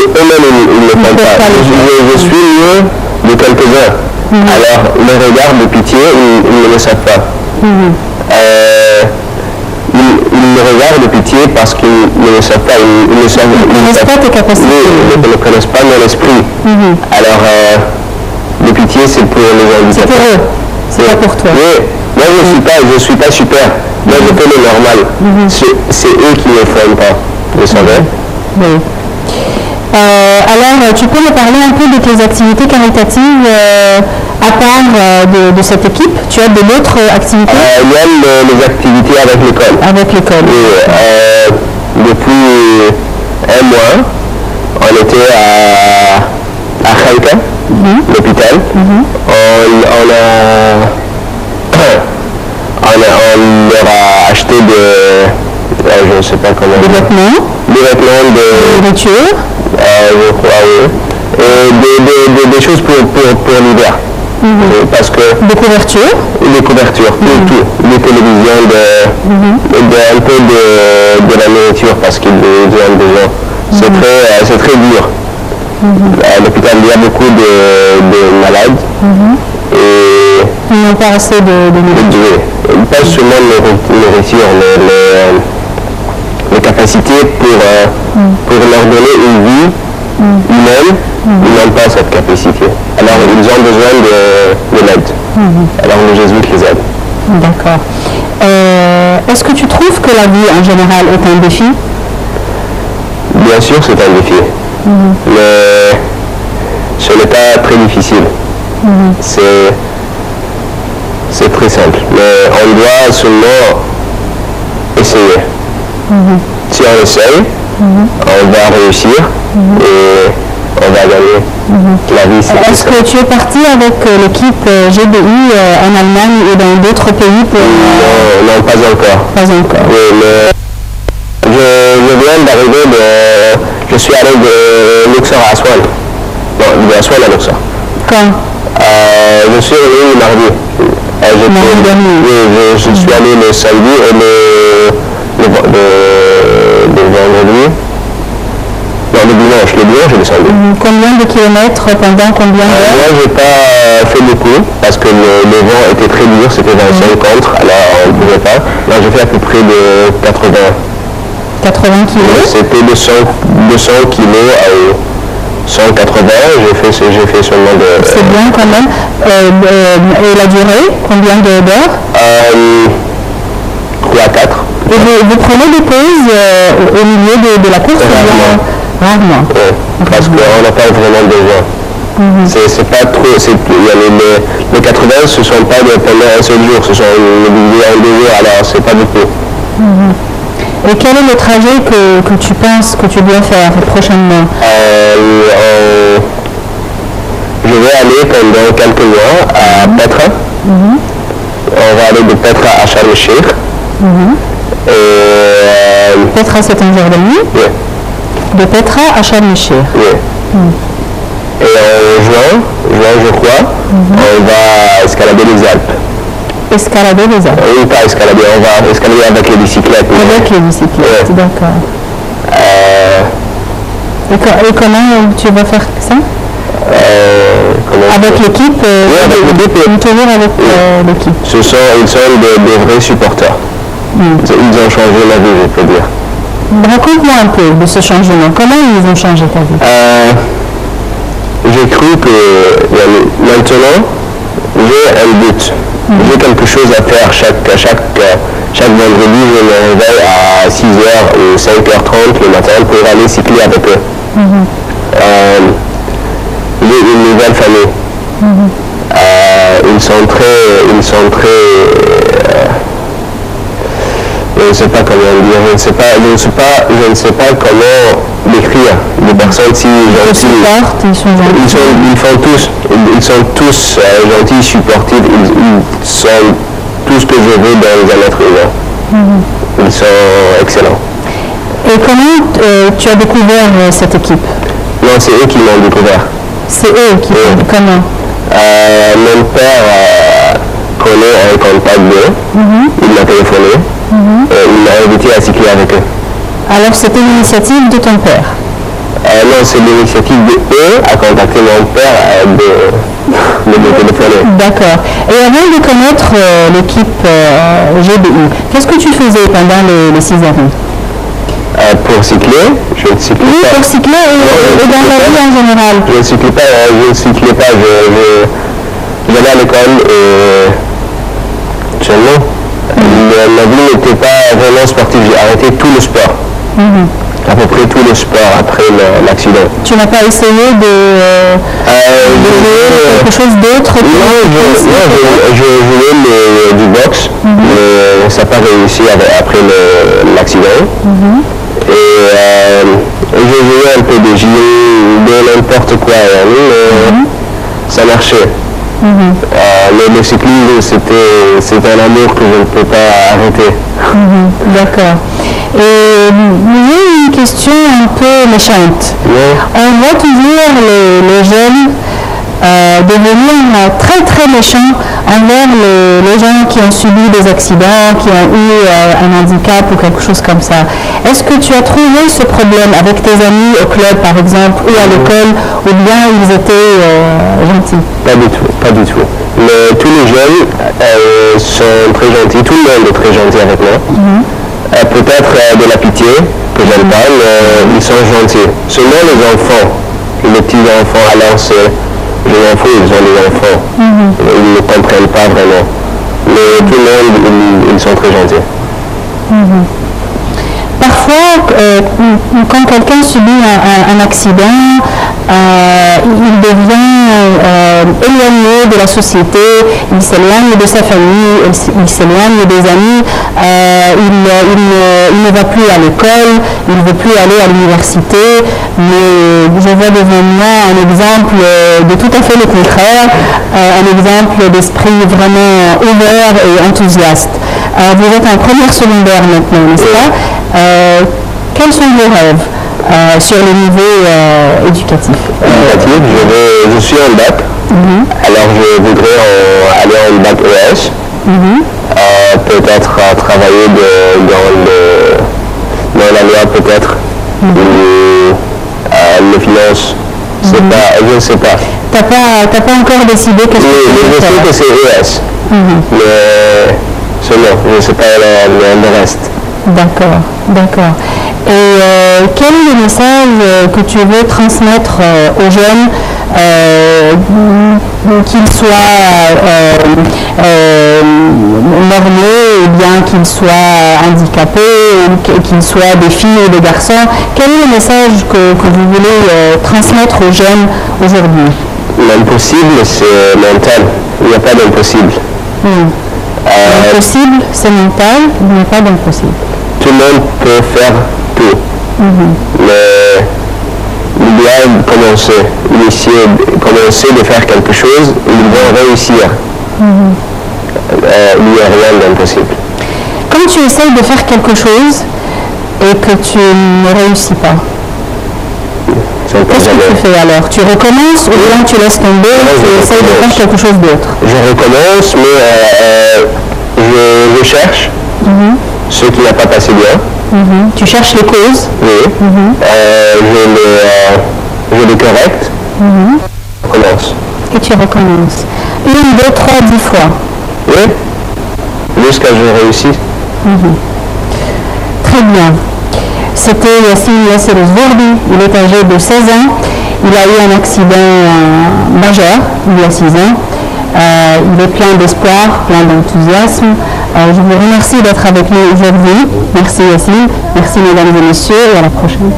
qu'eux-mêmes ils ne font pas. Je suis mieux de quelques-uns. Alors, le regard de pitié, ils ne le savent pas. Ils me regardent de pitié parce qu'ils ne le savent pas. Ils ne connaissent pas tes capacités. Ils ne connaissent pas mon esprit. Alors, de pitié, c'est pour les handicapés. C'est pour eux, c'est pas pour toi. Oui. Moi, je suis pas super. Moi, je fais le normal. C'est eux qui ne le font pas. Vous savez? Oui. Alors, tu peux me parler un peu de tes activités caritatives à part de cette équipe? Tu as d'autres activités? Il y a les activités avec l'école. Avec l'école. Depuis un mois, on était à Khaïka, l'hôpital. On leur a acheté je ne sais pas comment. Des vêtements? Des vêtements de nourriture? Je crois, oui. Et des choses pour l'hiver. Parce que des couvertures, tout. Des télévisions, un peu de la nourriture parce qu'ils ont besoin. C'est très dur. À l'hôpital, il y a beaucoup de malades. Et ils n'ont pas assez de nourriture. Pas seulement nourriture, les capacités pour leur donner une vie humaine, ils n'ont pas cette capacité. Alors ils ont besoin de l'aide. Alors le jésuite les aide. D'accord. Est-ce que tu trouves que la vie en général est un défi? Bien sûr c'est un défi. Mais ce n'est pas très difficile. C'est très simple. Mais on doit seulement essayer. Si on essaye, on va réussir et on va gagner. La vie, c'est Est-ce que tu es parti avec l'équipe GBI en Allemagne et dans d'autres pays pour... Non, pas encore. Pas encore. Oui, mais je viens d'arriver je suis allé de Luxor à Aswan. Non, de Aswan à Luxor. Quand? Je suis arrivé le mardi. Je suis allé le samedi et le vendredi. Non, le dimanche et le samedi. Combien de kilomètres pendant combien d'heures? Moi, je n'ai pas fait beaucoup parce que le vent était très dur, c'était 25 contre, alors on ne pouvait pas. Là, j'ai fait à peu près de 80. 80 kilos? C'était 200 kilos à 180, j'ai fait seulement de... C'est bien quand même. Et la durée, combien d'heures? 3 à 4. Et vous prenez des pauses au milieu de la course? Rarement. Oui, parce qu'on n'a pas vraiment besoin. C'est pas trop... Les 80, ce ne sont pas pendant un seul jour, ce sont divisés en 2 jours, alors c'est pas beaucoup. Et quel est le trajet que tu penses que tu dois faire prochainement? Je vais aller pendant quelques mois à Petra. On va aller de Petra à Sharm el-Sheikh. Petra, c'est en Jordanie? Oui. De Petra à Sharm el-Sheikh? Oui. Et en juin, je crois, on va escalader les Alpes. Escalader les Alpes? Oui, pas escalader, on va escalader avec les bicyclettes. Avec les bicyclettes, d'accord. Et comment tu vas faire ça? Avec l'équipe? Oui, avec l'équipe. Toujours avec l'équipe. Ils sont des vrais supporters. Ils ont changé ma vie, je peux dire. Raconte-moi un peu de ce changement. Comment ils ont changé ta vie? J'ai cru que maintenant, j'ai un but. J'ai quelque chose à faire chaque vendredi. Je me réveille à 6h ou 5h30 le matin pour aller cycler avec eux. J'ai une nouvelle famille. Ils sont très je ne sais pas comment dire, je ne sais pas comment décrire des personnes si gentilles. Ils sont tous gentils, supportifs, ils sont tout ce que je veux dans un être humain. Ils sont excellents. Et comment tu as découvert cette équipe? Non, c'est eux qui m'ont découvert. C'est eux qui t'ont... Comment? Mon père connaît un contact d'eux, il m'a téléphoné, il m'a invité à cycler avec eux. Alors c'était l'initiative de ton père? Non, c'est l'initiative de eux à contacter mon père de me téléphoner. D'accord. Et avant de connaître l'équipe GBI, qu'est-ce que tu faisais pendant les 6 années? Pour cycler, je ne cyclais pas. Oui, pour cycler et dans la vie en général. Je ne cyclais pas, j'allais à l'école et seulement. Ma vie n'était pas vraiment sportive, j'ai arrêté tout le sport. À peu près tout le sport après l'accident. Tu n'as pas essayé de quelque chose d'autre? Non, je jouais du boxe, mais ça n'a pas réussi après l'accident. Et je jouais un peu de gym, de n'importe quoi, mais ça marchait. Mais le cyclisme, c'est un amour que je ne peux pas arrêter. D'accord. Et j'ai une question un peu méchante. On voit toujours les jeunes devenir très très méchants envers les gens qui ont subi des accidents, qui ont eu un handicap ou quelque chose comme ça. Est-ce que tu as trouvé ce problème avec tes amis au club par exemple ou à l'école, ou bien ils étaient gentils? Pas du tout, pas du tout. Mais tous les jeunes sont très gentils, tout le monde est très gentil avec moi. Peut-être de la pitié, que j'aime pas, mais ils sont gentils. Seulement les enfants, les petits enfants, alors c'est les enfants, ils ont des enfants. Ils ne comprennent pas vraiment. Mais tout le monde, ils sont très gentils. Parfois, quand quelqu'un subit un accident, il devient éloigné de la société, il s'éloigne de sa famille, il s'éloigne des amis, il ne va plus à l'école, il ne veut plus aller à l'université, mais je vois devant moi un exemple de tout à fait le contraire, un exemple d'esprit vraiment ouvert et enthousiaste. Vous êtes en première secondaire maintenant, n'est-ce pas? Quels sont vos rêves sur le niveau éducatif? Je suis en bac, alors je voudrais aller en bac ES, peut-être travailler dans la loi peut-être, ou les finances, je ne sais pas. T'as pas encore décidé qu'est-ce que tu veux faire? Je sais que c'est ES, mais seulement, je ne sais pas le reste. D'accord, d'accord. Et quel est le message que tu veux transmettre aux jeunes, qu'ils soient normés ou bien qu'ils soient handicapés, ou qu'ils soient des filles ou des garçons? Quel est le message que vous voulez transmettre aux jeunes aujourd'hui? L'impossible, c'est mental. Il n'y a pas d'impossible. L'impossible, c'est mental, il n'y a pas d'impossible. Tout le monde peut faire tout. Mais ils doivent commencer de faire quelque chose, ils vont réussir. Il n'y a rien d'impossible. Quand tu essayes de faire quelque chose et que tu ne réussis pas, qu'est-ce que tu fais alors? Tu recommences ou bien tu laisses tomber, tu essayes de faire quelque chose d'autre? Je recommence, mais je cherche ce qui n'a pas passé bien. Tu cherches les causes? Oui. Je les correcte. Je recommence. Et tu recommences. 1, 2, 3, 10 fois. Oui. Jusqu'à ce que je réussisse. Très bien. C'était Yassine Yassirous-Vorbi. Il est âgé de 16 ans. Il a eu un accident majeur il y a 6 ans. Il est plein d'espoir, plein d'enthousiasme. Je vous remercie d'être avec nous aujourd'hui. Merci Yassine, merci mesdames et messieurs et à la prochaine.